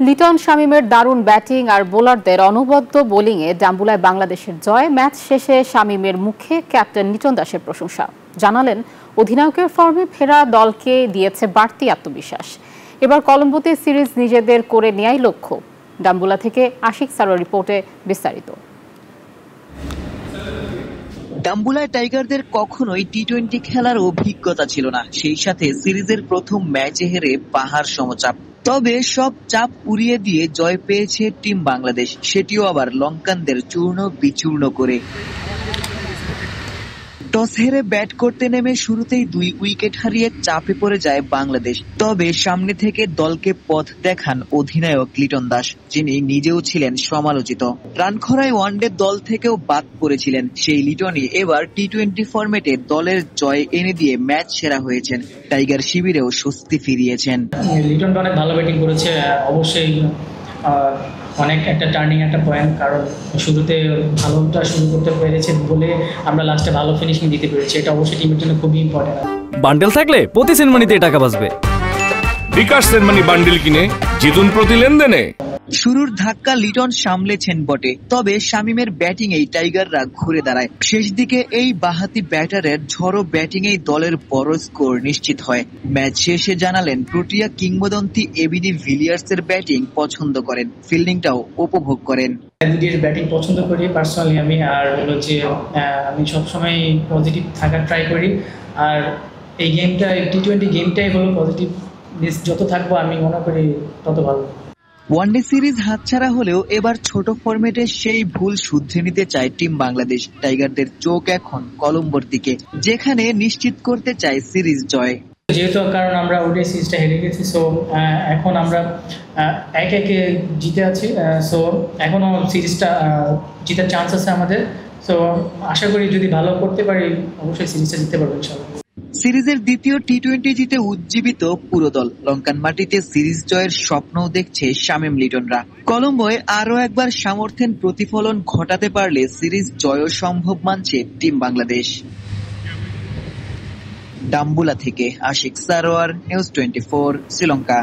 লিটন শামীমের দারুণ ব্যাটিং আর বোলারদের অনবদ্য বোলিংয়ে ডাম্বুলায় বাংলাদেশের জয়। ম্যাচ শেষে শামীমের মুখে ক্যাপ্টেন লিটন দাসের প্রশংসা। জানালেন, অধিনায়কের ফর্মে ফেরা দলকে দিয়েছে বাড়তি আত্মবিশ্বাস। এবার কলম্বোতে সিরিজ নিজেদের করে নেয়াই লক্ষ্য। ডাম্বুলা থেকে আশিক সারোয়ার রিপোর্টে বিস্তারিত। ডাম্বুলায় টাইগারদের কখনোই টি-20 খেলার অভিজ্ঞতা ছিল না, সেই সাথে সিরিজের প্রথম ম্যাচে হেরে পাহাড় সমচাপ। তবে সব চাপ উড়িয়ে দিয়ে জয় পেয়েছে টিম বাংলাদেশ, সেটিও আবার লঙ্কানদের চূর্ণ বিচূর্ণ করে। টস হেরে ব্যাট করতে নেমে শুরুতেই 2 উইকেট হারিয়ে চাপে পড়ে যায় বাংলাদেশ। তবে সামনে থেকে দলকে পথ দেখান অধিনায়ক লিটন দাস, যিনি নিজেও ছিলেন সমালোচিত। রানখরায় ওয়ানডে দল থেকেও বাদ পড়েছিলেন সেই লিটনই এবার টি-20 ফরম্যাটে দলের জয় এনে দিয়ে ম্যাচ সেরা হয়েছেন। টাইগার শিবিরেও স্বস্তি ফিরিয়েছেন। লিটন অনেক ভালো ব্যাটিং করেছে, অবশ্যই অনেক একটা টার্নিং একটা পয়েন্ট, কারণ শুরুতে ভালোটা শুরু করতে পেরেছে বলে আমরা লাস্টে ভালো ফিনিশিং দিতে পেরেছি। এটা অবশ্যই টিমের জন্য খুবই ইম্পর্টেন্ট। বান্ডেল থাকলে প্রতি সেনমানিতে টাকা বাঁচবে। বিকাশ সেনমানি বান্ডেল কিনে জিতুন প্রতি লেনদেনে। শুরুর ধাক্কা লিটন সামলেছেন বটে, তবে শামীমের ব্যাটিং এই টাইগাররা ঘুরে দাঁড়ায়। শেষ দিকে এই বাহাতি ব্যাটারের ঝড়ো ব্যাটিং এই দলের বড় স্কোর নিশ্চিত হয়। ম্যাচ শেষে জানালেন, প্রোটিয়া কিংবদন্তি এবিডি ভিলিয়ার্সের ব্যাটিং পছন্দ করেন, ফিল্ডিংটাও উপভোগ করেন। এবিডির ব্যাটিং পছন্দ করি পার্সোনালি আমি, আর হলো যে আমি সবসময় পজিটিভ থাকার ট্রাই করি। আর এই গেমটা টি-20 গেমটাই হলো পজিটিভ, যত থাকবো আমি মনে করি তত ভালো। ওয়ানডে সিরিজ হাতছাড়া হলেও এবার ছোট ফরম্যাটে সেই ভুল শুধরে নিতে চায় টিম বাংলাদেশ। টাইগারদের চোখ এখন কলম্বোর দিকে, যেখানে নিশ্চিত করতে চায় সিরিজ জয়। যেহেতু কারণ আমরা ওডিআই সিরিজটা হেরে গেছি, সো এখন আমরা 1-1 জিতে আছি। সো এখনো সিরিজটা জেতার চান্স আছে আমাদের। সো আশা করি যদি ভালো করতে পারি অবশ্যই সিরিজটা জিততে পারবো ইনশাআল্লাহ। সিরিজের দ্বিতীয় টি-20 জিতে উজ্জীবিত পুরো দল। লঙ্কান মাটিতে সিরিজ জয়ের স্বপ্নও দেখছে শামীম লিটনরা। কলম্বোয় আরও একবার সামর্থ্যের প্রতিফলন ঘটাতে পারলে সিরিজ জয়ও সম্ভব মানছে টিম বাংলাদেশ। ডাম্বুলা থেকে আশিক সারোয়ার, নিউজ 24, শ্রীলঙ্কা।